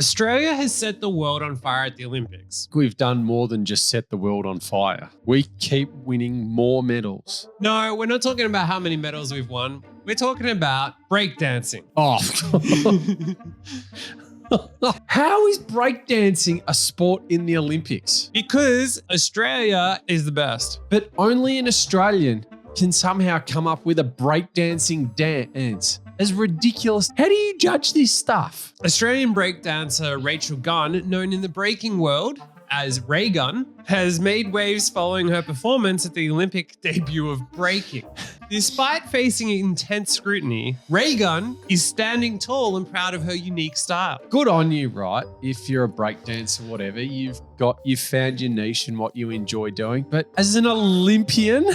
Australia has set the world on fire at the Olympics. We've done more than just set the world on fire. We keep winning more medals. No, we're not talking about how many medals we've won. We're talking about breakdancing. Oh, how is breakdancing a sport in the Olympics? Because Australia is the best. But only an Australian can somehow come up with a breakdancing dance. As ridiculous. How do you judge this stuff? Australian breakdancer Rachel Gunn, known in the breaking world as Raygun, has made waves following her performance at the Olympic debut of breaking. Despite facing intense scrutiny, Raygun is standing tall and proud of her unique style. Good on you, right? If you're a breakdancer or whatever, you've found your niche and what you enjoy doing. But as an Olympian,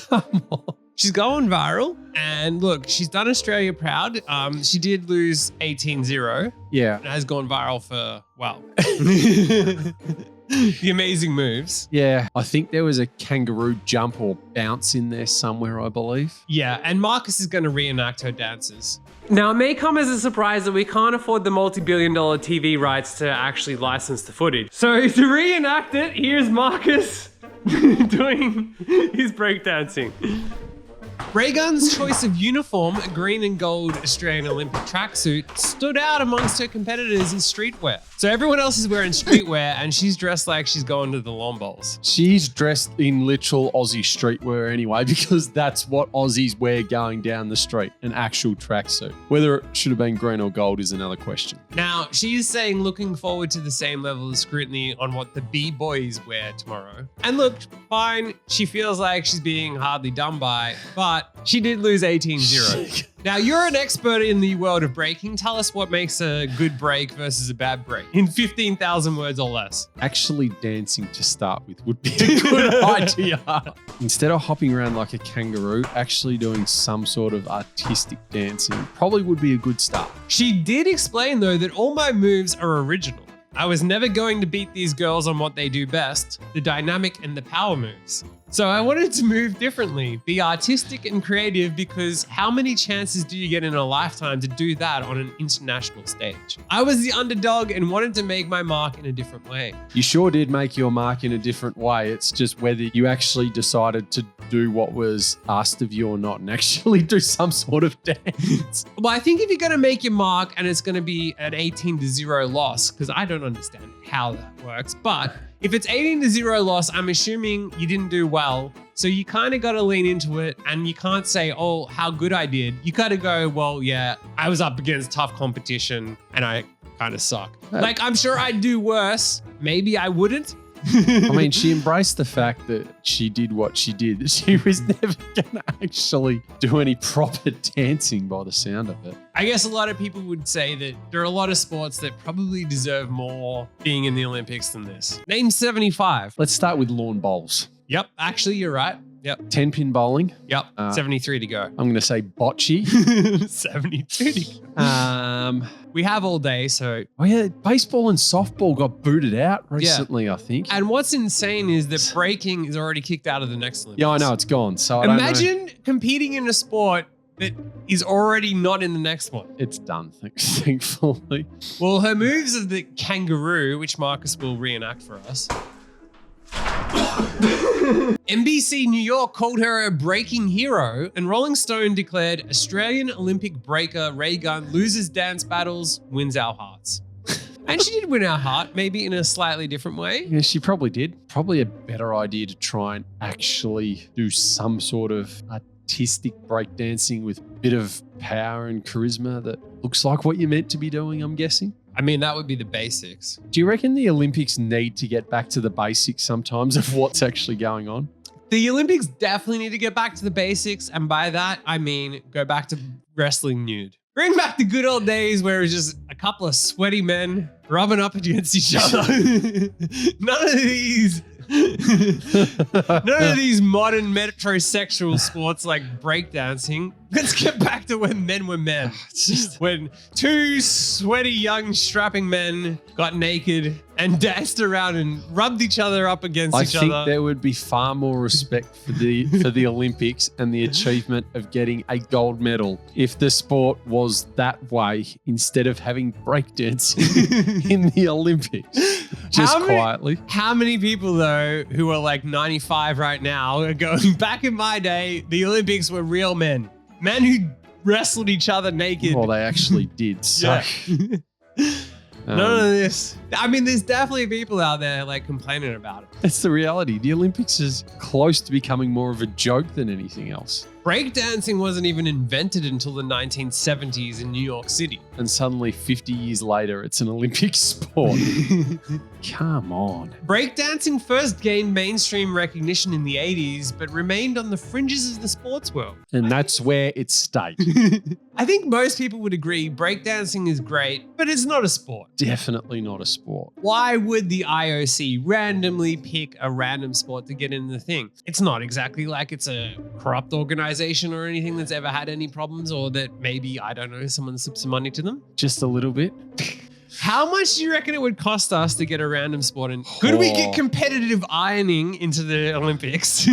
come on. She's going viral, and look, she's done Australia proud. She did lose 18-0. Yeah. And has gone viral for, well, the amazing moves. Yeah, I think there was a kangaroo jump or bounce in there somewhere, I believe. Yeah, and Marcus is going to reenact her dances. Now, it may come as a surprise that we can't afford the multi-billion-dollar TV rights to actually license the footage. So to reenact it, here's Marcus doing his breakdancing. Raygun's choice of uniform, a green and gold Australian Olympic tracksuit, stood out amongst her competitors in streetwear. So everyone else is wearing streetwear and she's dressed like she's going to the lawn bowls. She's dressed in literal Aussie streetwear anyway, because that's what Aussies wear going down the street, an actual tracksuit. Whether it should have been green or gold is another question. Now, she's saying looking forward to the same level of scrutiny on what the B-boys wear tomorrow. And look, fine, she feels like she's being hardly done by, but she did lose 18-0. Now, you're an expert in the world of breaking. Tell us what makes a good break versus a bad break in 15,000 words or less. Actually dancing to start with would be a good idea. Instead of hopping around like a kangaroo, actually doing some sort of artistic dancing probably would be a good start. She did explain, though, that all my moves are original. I was never going to beat these girls on what they do best, the dynamic and the power moves. So I wanted to move differently, be artistic and creative, because how many chances do you get in a lifetime to do that on an international stage? I was the underdog and wanted to make my mark in a different way. You sure did make your mark in a different way. It's just whether you actually decided to do what was asked of you or not and actually do some sort of dance. Well, I think if you're going to make your mark and it's going to be an 18-0 loss, because I don't understand how that works, but if it's 18-0 loss, I'm assuming you didn't do well. So you kind of got to lean into it, and you can't say, oh, how good I did. You got to go, well, yeah, I was up against tough competition and I kind of suck. Like, I'm sure I'd do worse. Maybe I wouldn't. I mean, she embraced the fact that she did what she did. She was never going to actually do any proper dancing by the sound of it. I guess a lot of people would say that there are a lot of sports that probably deserve more being in the Olympics than this. Name 75. Let's start with lawn bowls. Yep, actually, you're right. Yep. 10-pin bowling. Yep, 73 to go. I'm going to say bocce. 72 to go. We have all day, so... Oh yeah, baseball and softball got booted out recently, I think. And what's insane is that breaking is already kicked out of the next Olympics. Yeah, I know, it's gone. So I don't know. Imagine competing in a sport that is already not in the next one. It's done, thankfully. Well, her moves of the kangaroo, which Marcus will reenact for us. NBC New York called her a breaking hero, and Rolling Stone declared Australian Olympic breaker Raygun loses dance battles, wins our hearts. And she did win our heart, maybe in a slightly different way. Yeah, she probably did. Probably a better idea to try and actually do some sort of artistic breakdancing with a bit of power and charisma that looks like what you're meant to be doing, I'm guessing. I mean, that would be the basics. Do you reckon the Olympics need to get back to the basics sometimes of what's actually going on? The Olympics definitely need to get back to the basics. And by that, I mean, go back to wrestling nude. Bring back the good old days where it was just a couple of sweaty men rubbing up against each other. None of these None of these modern metrosexual sports like breakdancing. Let's get back to when men were men. When two sweaty young strapping men got naked and danced around and rubbed each other up against each other. I think there would be far more respect for the Olympics and the achievement of getting a gold medal if the sport was that way instead of having breakdancing in the Olympics. Just quietly. How many people, though, who are like 95 right now are going, back in my day, the Olympics were real men. Men who wrestled each other naked. Well, they actually did. So. Yeah. None of this. I mean, there's definitely people out there like complaining about it. That's the reality. The Olympics is close to becoming more of a joke than anything else. Breakdancing wasn't even invented until the 1970s in New York City. And suddenly 50 years later, it's an Olympic sport. Come on. Breakdancing first gained mainstream recognition in the 80s, but remained on the fringes of the sports world. And that's where it stayed. I think most people would agree breakdancing is great, but it's not a sport. Definitely not a sport. Why would the IOC randomly pick a random sport to get in the thing? It's not exactly like it's a corrupt organization or anything that's ever had any problems, or that maybe, I don't know, someone slipped some money to them. Just a little bit. How much do you reckon it would cost us to get a random sport in? Could we get competitive ironing into the Olympics?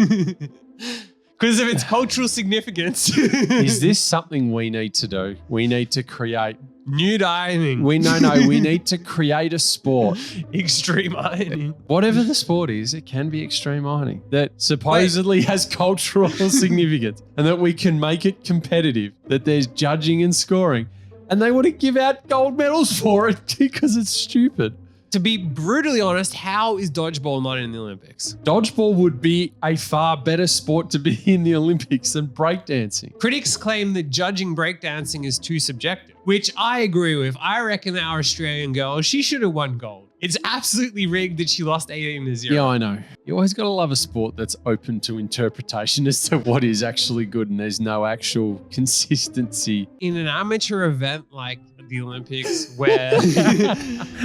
Because of its cultural significance. Is this something we need to do? We need to create nude ironing. We need to create a sport. Extreme ironing. Whatever the sport is, it can be extreme ironing that supposedly has cultural significance and that we can make it competitive, that there's judging and scoring. And they want to give out gold medals for it because it's stupid. To be brutally honest, how is dodgeball not in the Olympics? Dodgeball would be a far better sport to be in the Olympics than breakdancing. Critics claim that judging breakdancing is too subjective, which I agree with. I reckon our Australian girl, she should have won gold. It's absolutely rigged that she lost 18-0. Yeah, I know. You always got to love a sport that's open to interpretation as to what is actually good, and there's no actual consistency. In an amateur event like the Olympics, where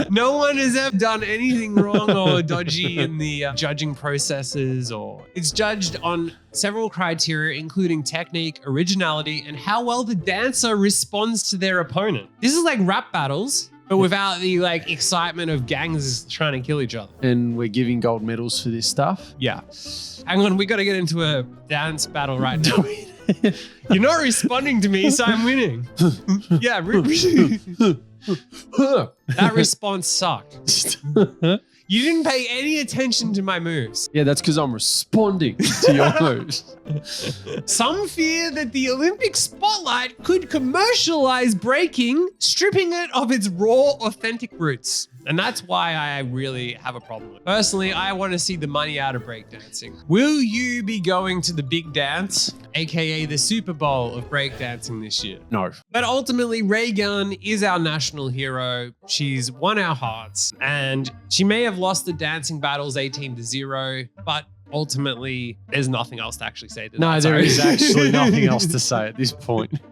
no one has ever done anything wrong or dodgy in the judging processes, or it's judged on several criteria, including technique, originality, and how well the dancer responds to their opponent. This is like rap battles, but without the like excitement of gangs trying to kill each other. And we're giving gold medals for this stuff? Yeah. Hang on, we got to get into a dance battle right now. You're not responding to me, so I'm winning. Yeah. That response sucked. You didn't pay any attention to my moves. Yeah, that's because I'm responding to your moves. Some fear that the Olympic spotlight could commercialize breaking, stripping it of its raw, authentic roots. And that's why I really have a problem with it. Personally, I want to see the money out of breakdancing. Will you be going to the big dance, aka the Super Bowl of breakdancing this year? No. But ultimately, Raygun is our national hero. She's won our hearts, and she may have lost the dancing battles 18-0, but ultimately, there's nothing else to actually say to that. No, there is actually nothing else to say at this point.